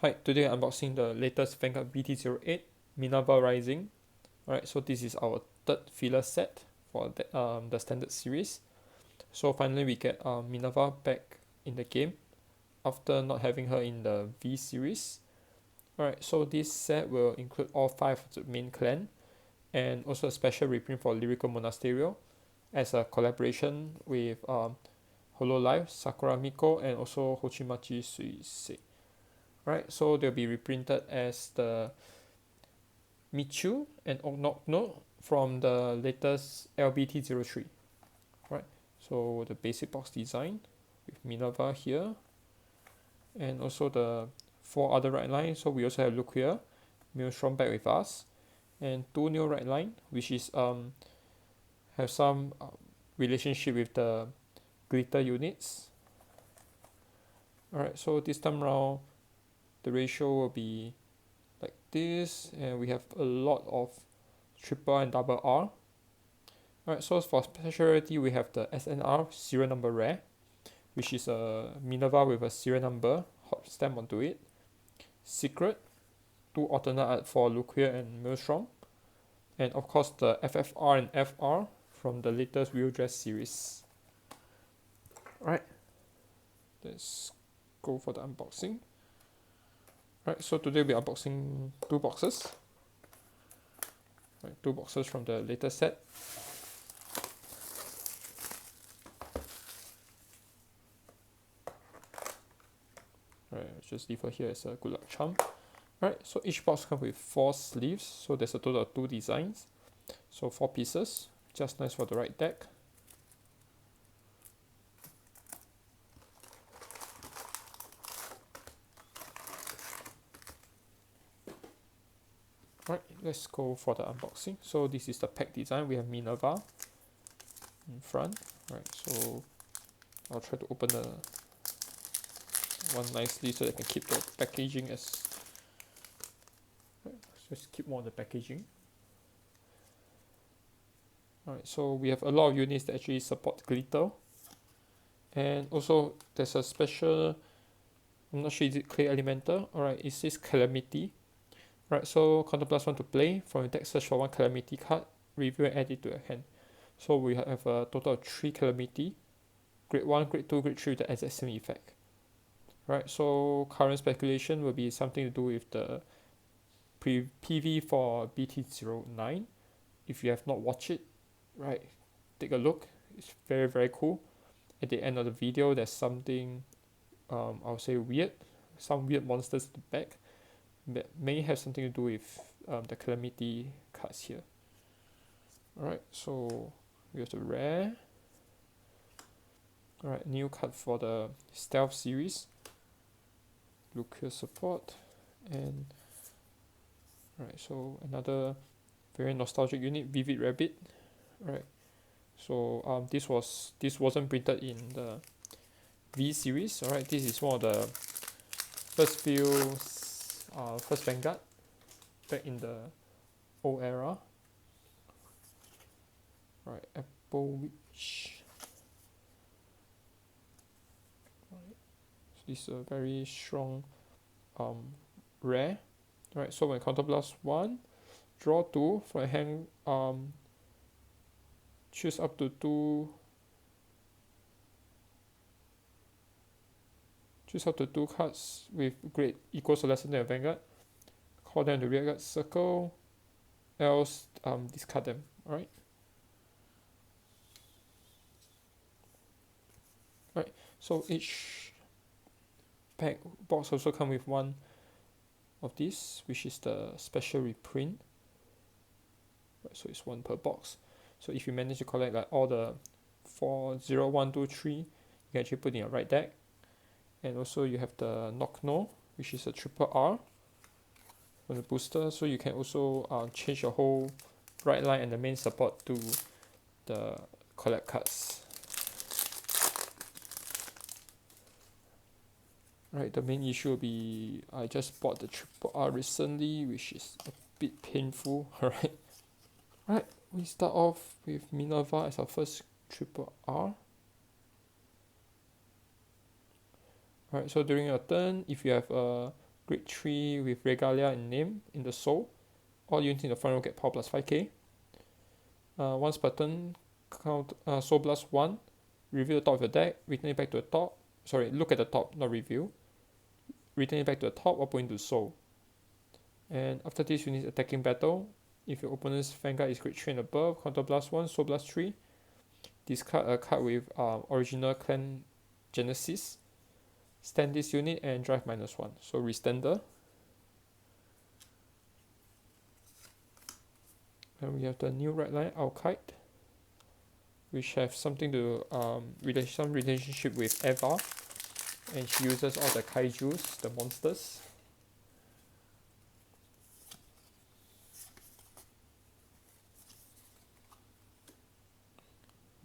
Hi, today I'm unboxing the latest Vanguard VG-D-BT08 MINERVA Rising. Alright, so this is our third filler set for the standard series. So finally we get MINERVA back in the game after not having her in the V series. Alright, so this set will include all 5 of the main clan and also a special reprint for Lyrical Monasterio as a collaboration with Hololive, Sakura Miko, and also Hochimachi Suisei. Right, so they'll be reprinted as the Michu and Oknokno from the latest LBT03. Right, so the basic box design with MINERVA here, and also the 4 other right lines. So we also have Lucia, Maelstrom back with us, and 2 new right line, which is have some relationship with the glitter units. Alright, so this time around the ratio will be like this, and we have a lot of triple and double R. Alright, so for specialty we have the SNR serial number rare, which is a MINERVA with a serial number hot stamp onto it. Secret, 2 alternate art for Lucia and Maelstrom, and of course the FFR and FR from the latest Wheel Dress series. Alright, let's go for the unboxing. Right, so today we're unboxing 2 boxes. Right, 2 boxes from the latest set. Right, I'll just leave her here as a good luck charm. Right, so each box comes with 4 sleeves, so there's a total of 2 designs. So 4 pieces, just nice for the right deck. Right, let's go for the unboxing. So this is the pack design. We have MINERVA in front. Right, so I'll try to open the one nicely so that I can keep the packaging as. Right, just keep more of the packaging. Alright, so we have a lot of units that actually support glitter, and also there's a special. I'm not sure is it Clay Elemental. Alright, it says Calamity. Right, so Counter Plus 1 to play. From your deck, search for 1 Calamity card, review and add it to your hand. So we have a total of 3 Calamity, grade 1, grade 2, grade 3 with the exact same effect. Right, so current speculation will be something to do with the PV for BT09. If you have not watched it, right, take a look. It's very, very cool. At the end of the video, there's something, I'll say weird, some weird monsters at the back that may have something to do with the Calamity cards here. Alright, so we have the rare. Alright, new card for the Stealth series. Lucia support. And alright, so another very nostalgic unit, Vivid Rabbit. Alright, so this wasn't printed in the V series. Alright, this is one of the first Vanguard back in the old era. Right, Apple Witch. Right. So this is a very strong rare. Right, so when Counter Blast 1, draw 2 from your hand, choose up to 2. Choose up to 2 cards with grade equals or lesser than a Vanguard. Call them the rearguard circle, else discard them. Alright. Right. So each pack box also comes with 1 of these, which is the special reprint. Right, so it's 1 per box. So if you manage to collect like all the 4, 0, 1, 2, 3, you can actually put in your right deck. And also you have the Knock-No, which is a triple R from the booster. So you can also change your whole right line and the main support to the collect cards. Right, the main issue will be I just bought the triple R recently, which is a bit painful. Right, we start off with MINERVA as our first triple R. Alright, so during your turn, if you have a grade 3 with regalia in name in the soul. All units in the front row get power plus 5k. Once per turn, count soul blast 1, reveal the top of your deck, return it back to the top. Sorry, look at the top, not review. Return it back to the top or put into soul. And after this unit attacking battle, if your opponent's vanguard is grade 3 and above, counter blast 1, soul blast 3. Discard a card with original clan genesis. Stand this unit and drive -1. So restander. And we have the new red line Alkite, which have something to some relationship with Eva, and she uses all the kaijus, the monsters.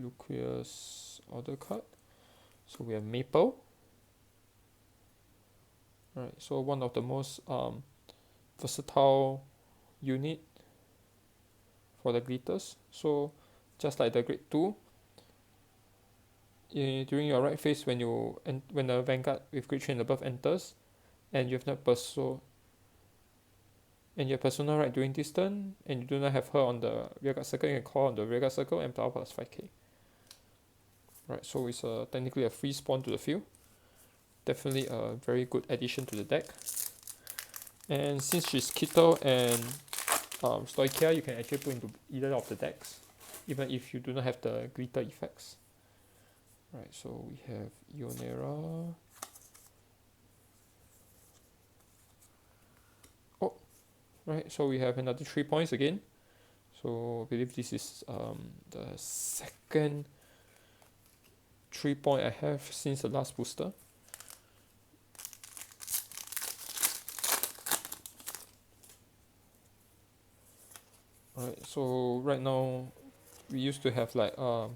Luquia's other card. So we have Maple. Alright, so one of the most versatile unit for the glitters. So just like the grade 2, during your right phase, when the vanguard with grade 3 and above enters, and you have not and your persona right during this turn, and you do not have her on the rearguard circle, you can call on the rearguard circle and power plus 5k. Right, so it's technically a free spawn to the field. Definitely a very good addition to the deck. And since she's Kittle and Stoichia, you can actually put into either of the decks, even if you do not have the glitter effects. Right, so we have Ionera. Oh, right, so we have another 3 points again. So I believe this is the second 3 point I have since the last booster. Alright, so right now we used to have like if I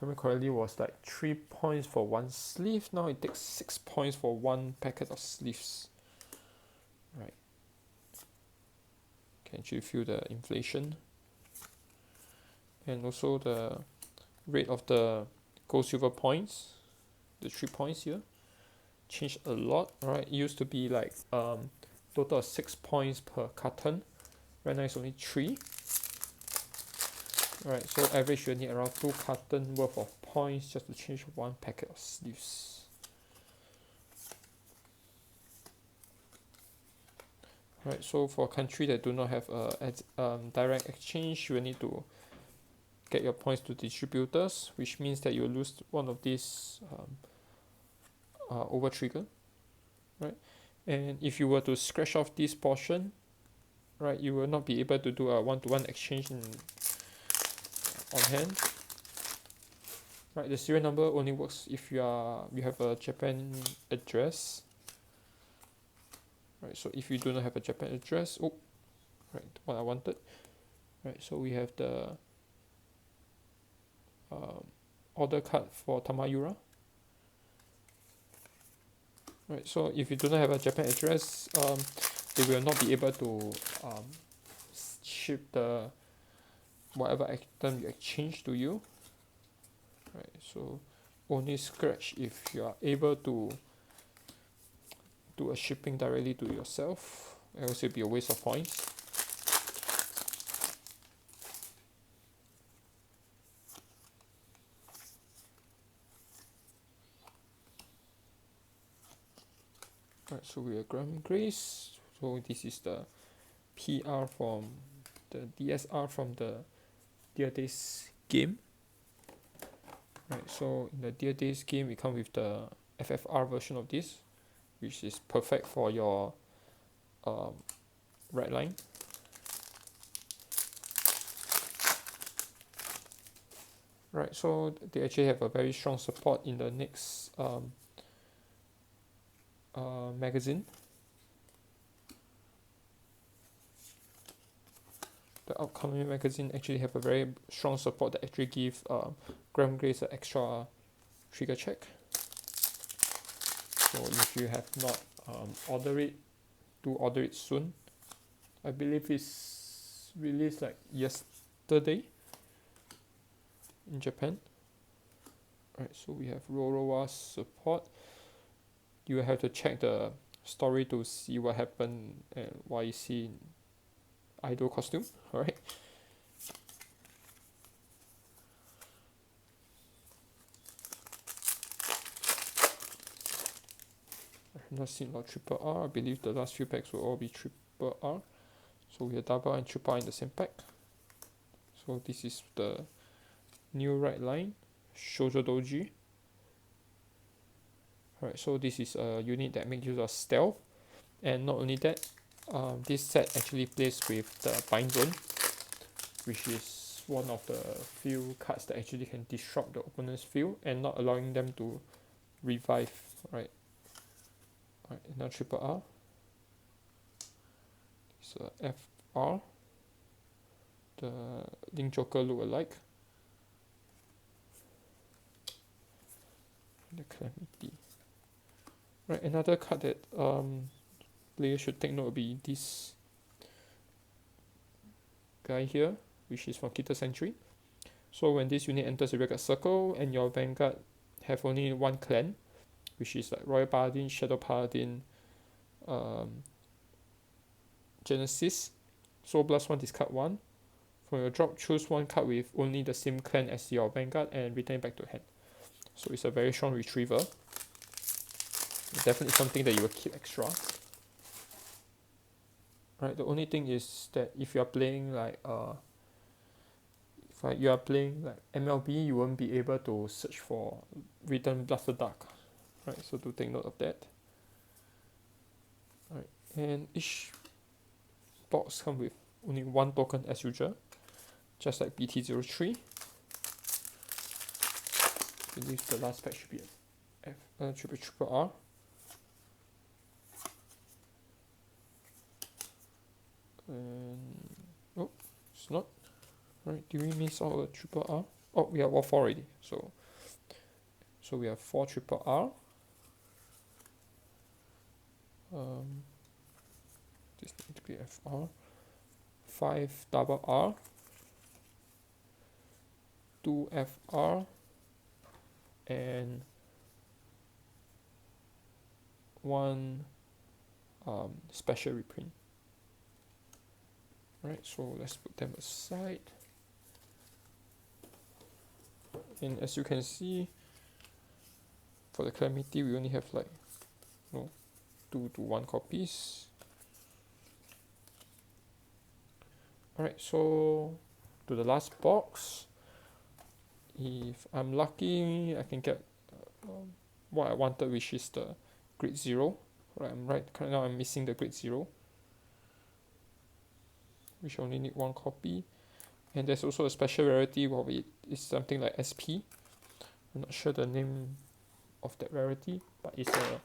remember correctly, was like 3 points for one sleeve. Now it takes 6 points for one packet of sleeves. Right, can actually feel the inflation, and also the rate of the gold silver points, the 3 points here changed a lot. Alright, it used to be like total of 6 points per carton. Right now it's only 3. Alright, so average you need around 2 carton worth of points just to change one packet of sleeves. Alright, so for country that do not have a direct exchange, you will need to get your points to distributors, which means that you will lose one of these over trigger. Right, and if you were to scratch off this portion, right, you will not be able to do a one-to-one exchange on hand. Right, the serial number only works if you have a Japan address. Right, so if you do not have a Japan address, oh, right, what I wanted. Right, so we have the order card for Tamayura. Right, so if you do not have a Japan address, they will not be able to ship the whatever item you exchange to you. Right, so only scratch if you are able to do a shipping directly to yourself, else it'll be a waste of points. Right, so we are Graham Grace. So this is the PR from the DSR from the Dear Days game. Right, so in the Dear Days game, we come with the FFR version of this, which is perfect for your red line. Right, so they actually have a very strong support in the next magazine. The upcoming magazine actually have a very strong support that actually give Graham Grace an extra trigger check. So if you have not ordered it, do order it soon. I believe it's released like yesterday in Japan. Right, so we have Rorowa support. You have to check the story to see what happened and why you see in idol costume. Alright. I've not seen a lot of triple R. I believe the last few packs will all be triple R. So we have double R and triple R in the same pack. So this is the new right line, Shoujo Doji. Alright, so this is a unit that makes use of stealth, and not only that, this set actually plays with the Bind Zone, which is one of the few cards that actually can disrupt the opponent's field and not allowing them to revive. Alright, now triple R. It's a FR. The Link Joker look alike. The Calamity. Right, another card that players should take note will be this guy here, which is from Kita Century. So when this unit enters the rearguard circle and your Vanguard have only one clan, which is like Royal Paladin, Shadow Paladin, Genesis, so +1 discard 1. From your drop, choose one card with only the same clan as your Vanguard and return it back to hand. So it's a very strong retriever. Definitely something that you will keep extra. Right, the only thing is that if you are playing like you are playing like MLB, you won't be able to search for Return Blaster Dark. Right, so do take note of that. Right, and each box comes with only one token as usual, just like BT03. I believe the last pack should be triple R. And oh, it's not. Right, did we miss out a triple R? Oh, we have all 4 already. So we have 4 triple R. This needs to be FR. 5 double R. 2 FR. And 1 special reprint. Right, so let's put them aside. And as you can see, for the Calamity, we only have like 2 to 1 copies. Alright, so to the last box. If I'm lucky, I can get what I wanted, which is the Grade 0. Right now I'm missing the Grade 0, which only need 1 copy. And there's also a special rarity of it. It's something like SP. I'm not sure the name of that rarity, but it's a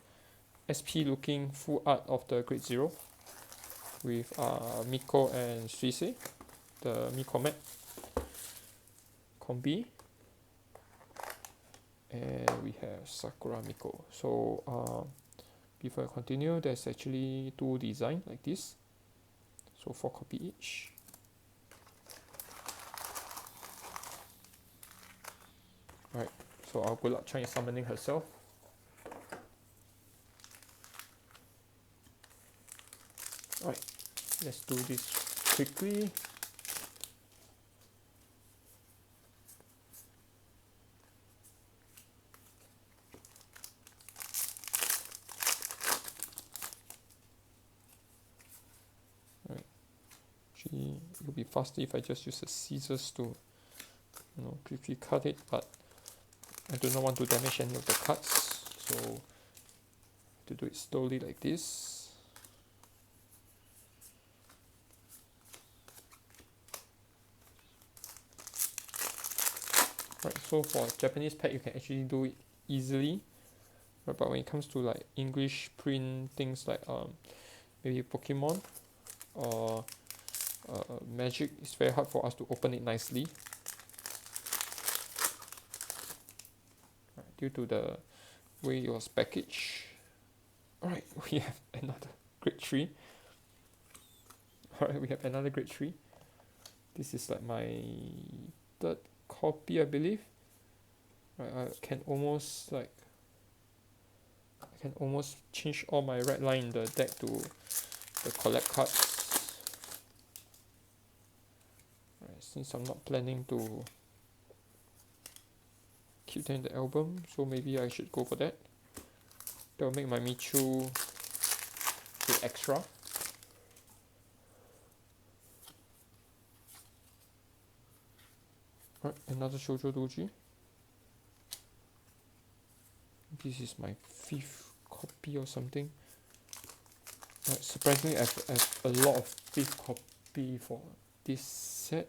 SP looking full art of the Grade 0 with Miko and Suisei, the Miko Mat Combi. And we have Sakura Miko. So before I continue, there's actually 2 designs like this. So 4 copy each. Right, so I'll good luck trying summoning herself. Alright, let's do this quickly. It will be faster if I just use the scissors to quickly cut it, but I do not want to damage any of the cuts, so to do it slowly like this. Right, so for Japanese pack you can actually do it easily, right, but when it comes to like English print things like maybe Pokemon or Magic, it's very hard for us to open it nicely, right, due to the way it was packaged. Alright, we have another Grade 3. Alright, we have another Grade 3. This is like my 3rd copy, I believe. Right, I can almost can almost change all my red line in the deck to the collect cards. Right, since I'm not planning to keep them in the album, so maybe I should go for that. That will make my Michu a bit extra. Right, another Shoujo Doji. This is my 5th copy or something. Right, surprisingly, I have a lot of 5th copy for this set.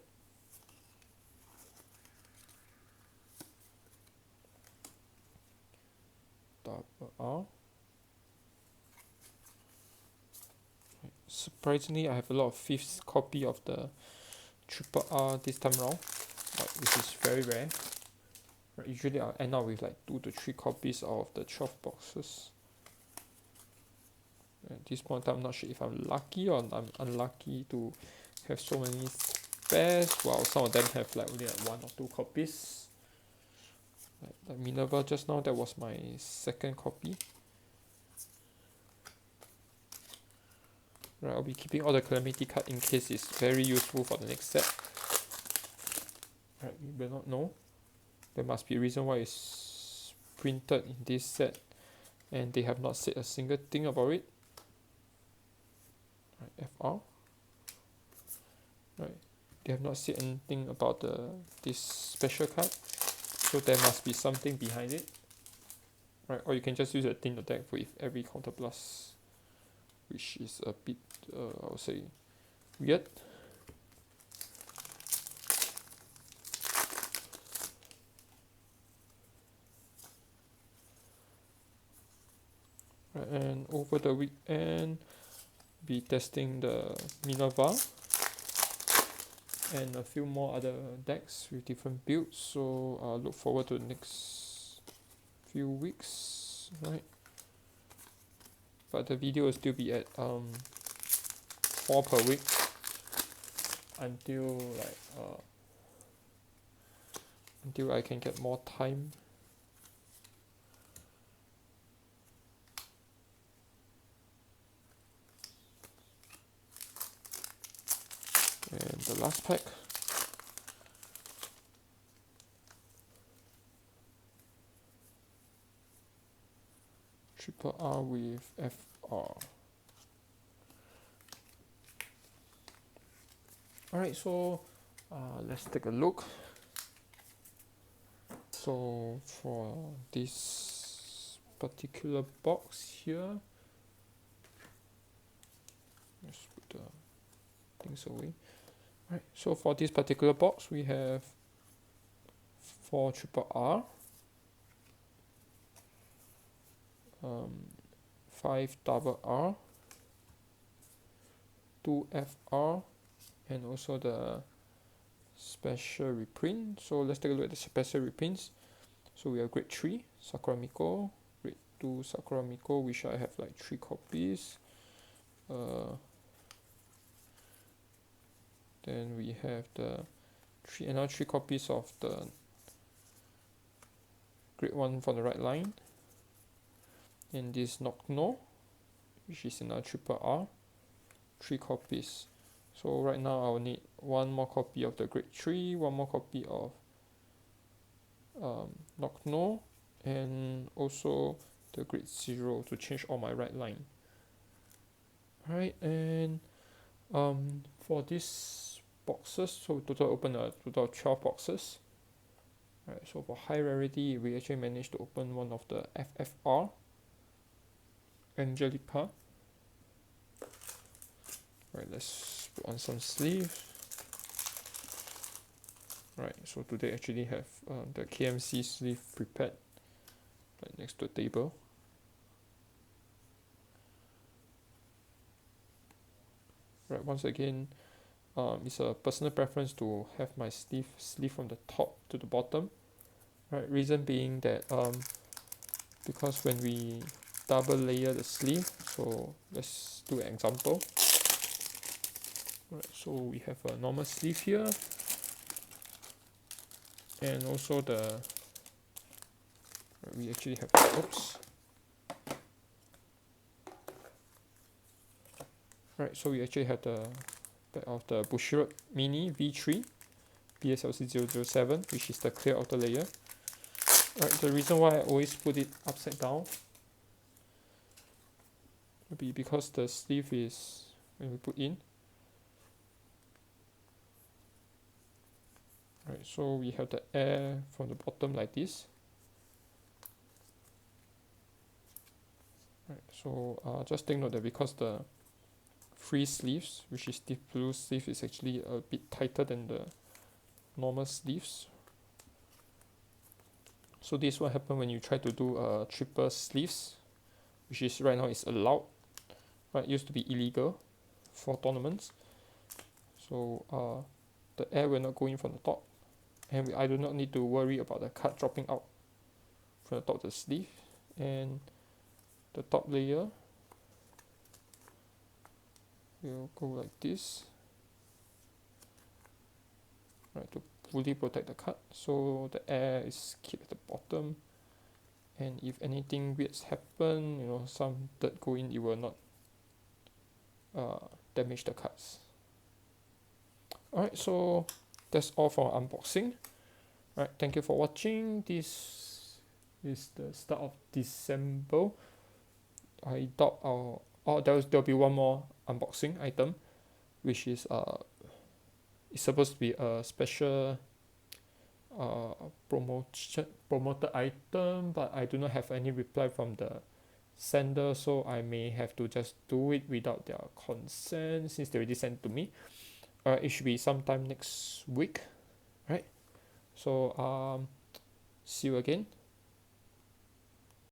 Double R. Right, surprisingly, I have a lot of 5th copy of the Triple R this time round, which is very rare. Right, usually I'll end up with like 2 to 3 copies out of the 12 boxes. At this point in time, I'm not sure if I'm lucky or I'm unlucky to have so many spares, while some of them have like only like 1 or 2 copies. Like Minerva just now, that was my 2nd copy. Right, I'll be keeping all the Calamity card in case it's very useful for the next set. Right, we will not know. There must be a reason why it's printed in this set and they have not said a single thing about it. Right, FR. Right, they have not said anything about this special card, so there must be something behind it. Right, or you can just use a tin attack with every counter plus, which is a bit, I would say, weird. Right, and over the weekend, be testing the MINERVA and a few more other decks with different builds. So I'll look forward to the next few weeks, right? But the video will still be at 4 per week until until I can get more time. And the last pack. Triple R with FR. Alright, so let's take a look. So for this particular box here, let's put the things away. Right, so for this particular box, we have 4 Triple R, 5 Double R, 2 FR, and also the special reprint. So let's take a look at the special reprints. So we have grade 3 Sakura Miko, grade 2 Sakura Miko, which I have like 3 copies. Then we have the another 3 copies of the grade 1 for the right line, and this Nocno, which is another Triple R, 3 copies. So right now I will need 1 more copy of the grade 3, 1 more copy of Nocno, and also the grade 0 to change all my right line. Alright, and for these boxes, so total open a total of 12 boxes. Alright, so for high rarity, we actually managed to open one of the FFR Angelica. Right, let's put on some sleeves. Right, so today actually have the KMC sleeve prepared right next to the table. Right, once again, it's a personal preference to have my sleeve from the top to the bottom. Right, reason being that because when we double layer the sleeve, so let's do an example. Right, so we have a normal sleeve here, and also we actually have, oops, Right, so we actually have the back of the Bushiroad Mini V3 BSLC007, which is the clear outer layer. Right, the reason why I always put it upside down would be because the sleeve is, when we put in, right, so we have the air from the bottom like this. Right, so just take note that because the free sleeves, which is deep blue sleeve, is actually a bit tighter than the normal sleeves. So this will happen when you try to do triple sleeves, which is right now is allowed, but it used to be illegal for tournaments. So the air will not go in from the top, and I do not need to worry about the card dropping out from the top of the sleeve. And the top layer will go like this, right, to fully protect the card, so the air is kept at the bottom, and if anything weird happen, you know, some dirt go in, it will not damage the cards. Alright, so that's all for unboxing. Alright, thank you for watching. This is the start of December. I doubt there'll be one more unboxing item, which is it's supposed to be a special promoted item, but I do not have any reply from the sender, so I may have to just do it without their consent since they already sent to me. It should be sometime next week, right? So see you again.